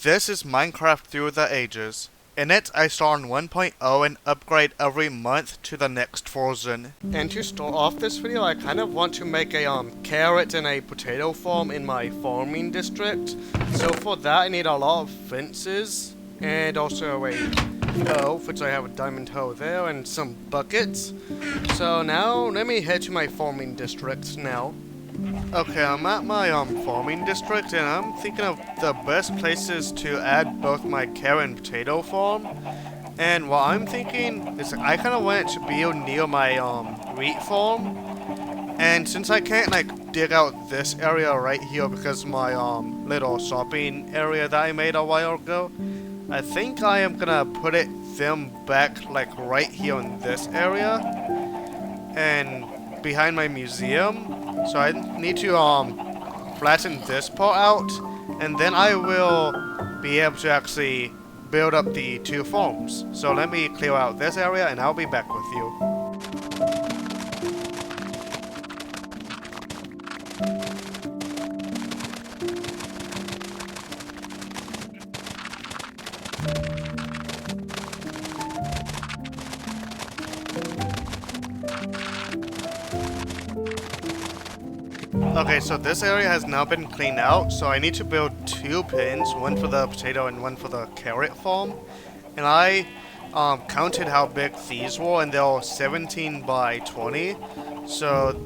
This is Minecraft Through the Ages. In it, I start on 1.0 and upgrade every month to the next version. And to start off this video, I kind of want to make a carrot and a potato farm in my farming district. So for that, I need a lot of fences and also a hoe, which I have a diamond hoe there, and some buckets. So now, let me head to my farming district now. Okay, I'm at my farming district, and I'm thinking of the best places to add both my carrot and potato farm. And what I'm thinking is I kind of want it to be near my wheat farm. And since I can't like dig out this area right here because of my little shopping area that I made a while ago, I think I am gonna put them back like right here in this area and behind my museum. So I need to flatten this part out, and then I will be able to actually build up the two farms. So let me clear out this area and I'll be back with you. Okay, so this area has now been cleaned out, so I need to build two pens, one for the potato and one for the carrot farm. And I counted how big these were, and they're 17 by 20. So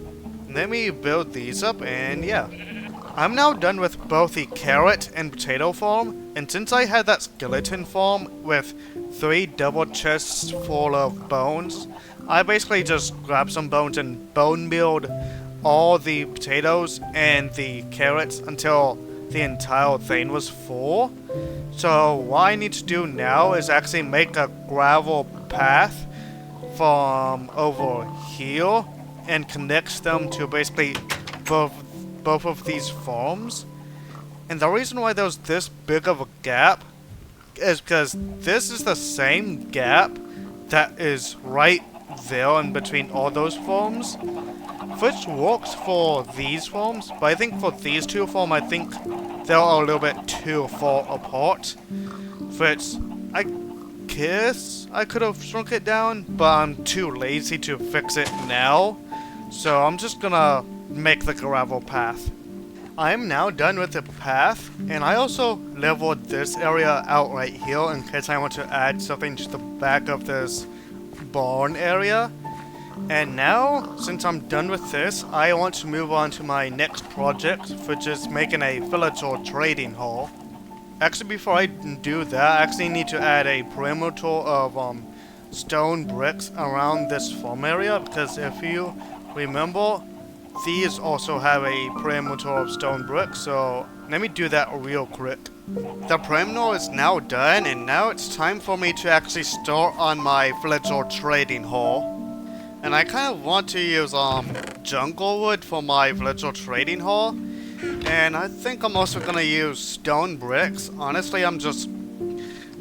let me build these up, and yeah. I'm now done with both the carrot and potato farm, and since I had that skeleton farm with 3 double chests full of bones, I basically just grabbed some bones and bone mealed all the potatoes and the carrots until the entire thing was full. So what I need to do now is actually make a gravel path from over here and connect them to basically both of these farms. And the reason why there's this big of a gap is because this is the same gap that is right there in between all those farms, which works for these farms, but I think for these two farms, I think they're a little bit too far apart, which I guess I could have shrunk it down, but I'm too lazy to fix it now, so I'm just gonna make the gravel path. I'm now done with the path, and I also leveled this area out right here in case I want to add something to the back of this barn area. And now, since I'm done with this, I want to move on to my next project, which is making a villager trading hall. Actually, before I do that, I actually need to add a perimeter of stone bricks around this farm area, because if you remember, these also have a perimeter of stone bricks, so let me do that real quick. The perimeter is now done, and now it's time for me to actually start on my villager trading hall. And I kind of want to use jungle wood for my villager trading hall. And I think I'm also going to use stone bricks. Honestly, I'm just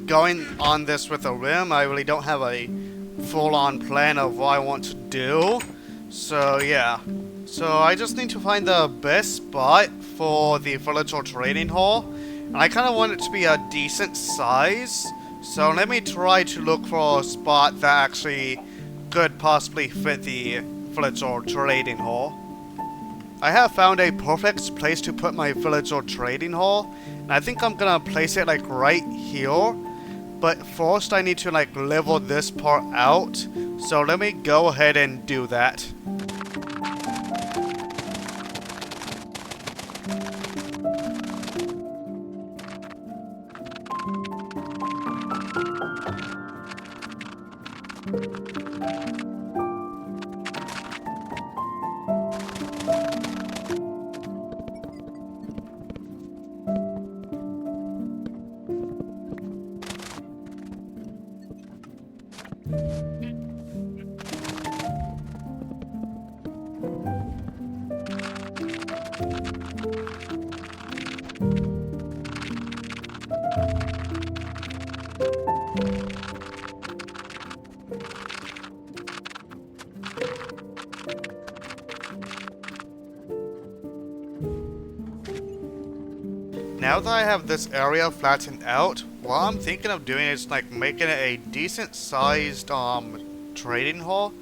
going on this with a whim. I really don't have a full-on plan of what I want to do. So yeah. So I just need to find the best spot for the villager trading hall. And I kind of want it to be a decent size. So let me try to look for a spot that actually could possibly fit the villager trading hall. I have found a perfect place to put my villager trading hall, and I think I'm gonna place it like right here. But first I need to like level this part out, so let me go ahead and do that. now that I have this area flattened out, what I'm thinking of doing is like making it a decent sized trading hall.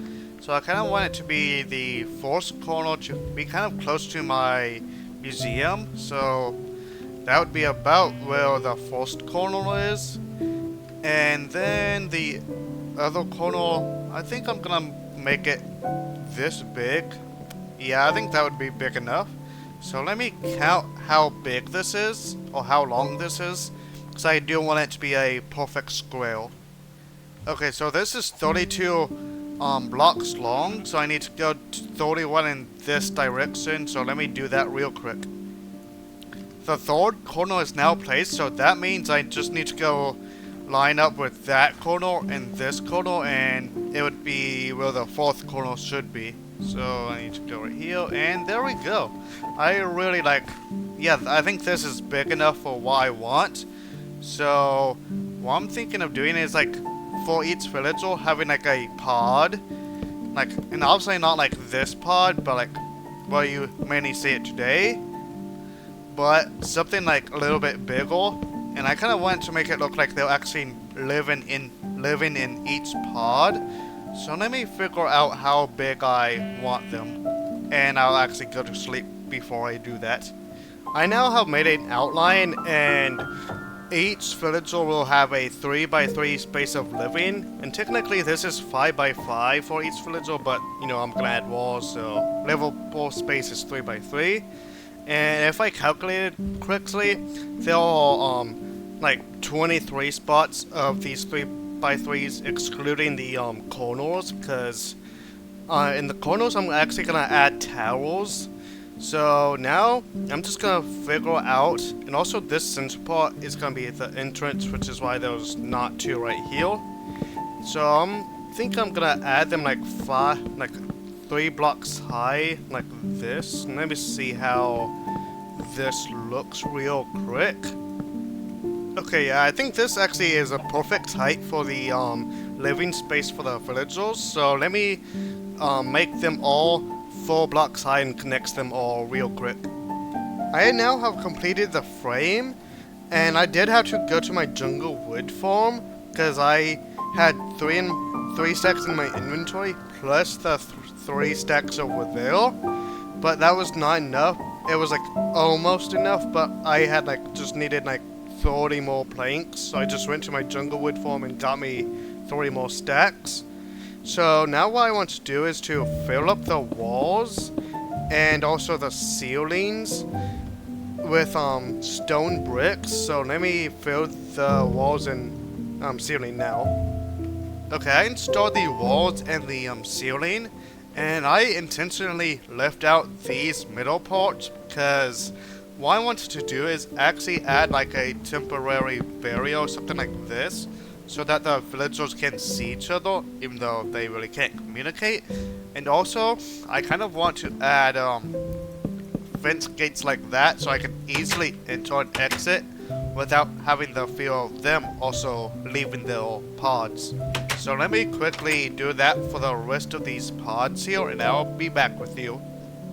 So I kind of want it to be the first corner to be kind of close to my museum. So that would be about where the first corner is. And then the other corner, I think I'm gonna make it this big. Yeah, I think that would be big enough. So let me count how big this is, or how long this is, because I do want it to be a perfect square. Okay, so this is 32 blocks long, so I need to go to 31 in this direction, so let me do that real quick. The third corner is now placed, so that means I just need to go line up with that corner and this corner, and it would be where the fourth corner should be. So I need to go right here, and there we go. I really like, yeah, I think this is big enough for what I want. So what I'm thinking of doing is like for each villager having like a pod, like, and obviously not like this pod, but like where you mainly see it today, but something like a little bit bigger. And I kind of want to make it look like they're actually living in each pod. So let me figure out how big I want them, and I'll actually go to sleep before I do that. I now have made an outline, and each villager will have a 3x3 space of living, and technically this is 5x5 for each villager, but you know, I'm gonna add walls, so livable space is 3x3. And if I calculated correctly, there are like 23 spots of these 3x3s, excluding the corners, because in the corners I'm actually gonna add towers. So now I'm just gonna figure out, and also this center part is gonna be the entrance, which is why there's not two right here. So I think I'm gonna add them like 3 blocks high, like this. And let me see how this looks real quick. Okay, yeah, I think this actually is a perfect height for the living space for the villagers. So let me make them all 4 blocks high and connect them all real quick. I now have completed the frame, and I did have to go to my jungle wood farm because I had 3 stacks in my inventory plus the 3 stacks over there, but that was not enough. It was like almost enough, but I had like just needed like 30 more planks, so I just went to my jungle wood farm and got me 30 more stacks. So now what I want to do is to fill up the walls and also the ceilings with stone bricks. So let me fill the walls and ceiling now. Okay, I installed the walls and the ceiling, and I intentionally left out these middle parts because what I wanted to do is actually add like a temporary barrier or something like this, so that the villagers can see each other, even though they really can't communicate. And also, I kind of want to add fence gates like that, so I can easily enter and exit without having the fear of them also leaving their pods. So let me quickly do that for the rest of these pods here, and I'll be back with you.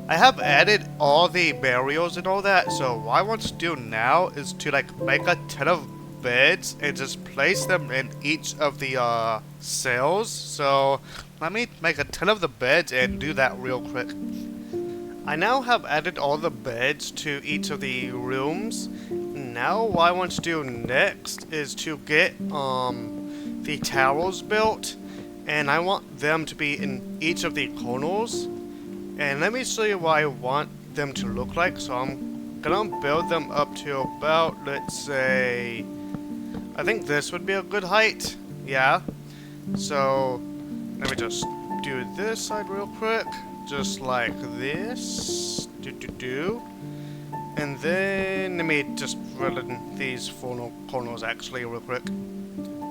I have added all the barriers and all that, so what I want to do now is to like make a ton of beds and just place them in each of the cells. So let me make a ton of the beds and do that real quick. I now have added all the beds to each of the rooms. Now what I want to do next is to get the towers built, and I want them to be in each of the corners. And let me show you what I want them to look like. So I'm gonna build them up to about, let's say, I think this would be a good height. Yeah. So let me just do this side real quick, just like this. And then let me just fill in these 4 corners actually real quick.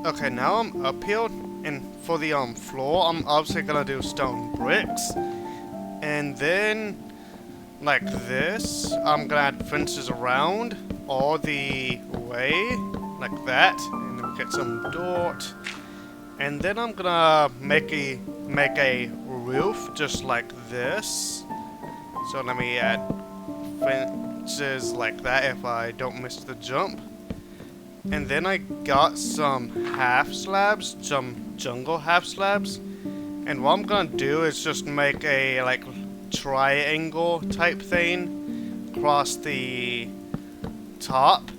Okay, now I'm up here, and for the floor, I'm obviously gonna do stone bricks. And then, like this, I'm gonna add fences around all the way, like that, and then get some dirt. And then I'm gonna make a roof just like this. So let me add is like that if I don't miss the jump. And then I got some half slabs, some jungle half slabs. And what I'm gonna do is just make a like triangle type thing across the top.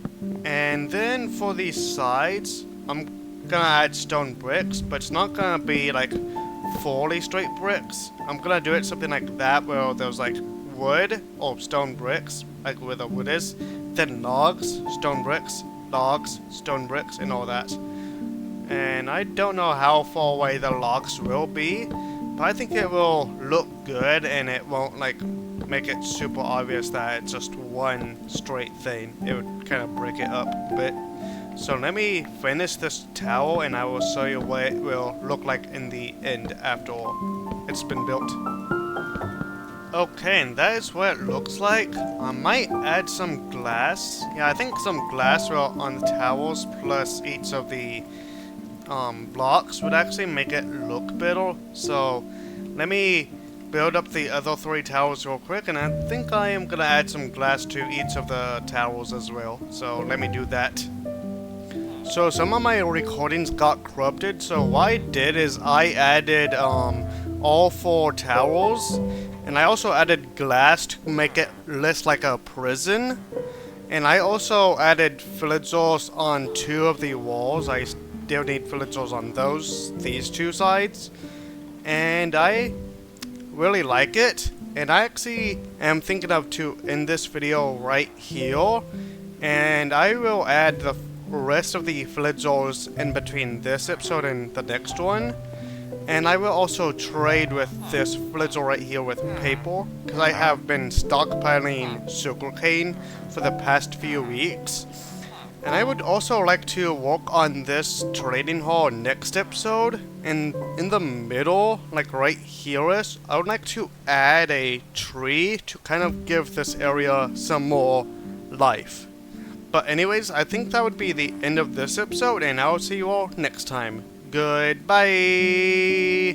And then for the sides, I'm gonna add stone bricks, but it's not gonna be like fully straight bricks. I'm gonna do it something like that where there's like wood or stone bricks, like where the wood is, then logs, stone bricks, logs, stone bricks, and all that. And I don't know how far away the logs will be, but I think it will look good and it won't like make it super obvious that it's just one straight thing. It would kind of break it up a bit. So let me finish this tower and I will show you what it will look like in the end after it's been built. Okay, and that is what it looks like. I might add some glass. Yeah, I think some glass will on the towers plus each of the blocks would actually make it look better. So let me build up the other 3 towers real quick, and I think I am gonna add some glass to each of the towers as well. So let me do that. So some of my recordings got corrupted, so what I did is I added all 4 towers, and I also added glass to make it less like a prison. And I also added villagers on 2 of the walls. I still need villagers on these 2 sides. And I really like it. And I actually am thinking of to end this video right here. And I will add the rest of the villagers in between this episode and the next one. And I will also trade with this villager right here with paper, because I have been stockpiling sugarcane for the past few weeks. And I would also like to work on this trading hall next episode. And in the middle, like right here-ish, I would like to add a tree to kind of give this area some more life. But anyways, I think that would be the end of this episode, and I will see you all next time. Goodbye!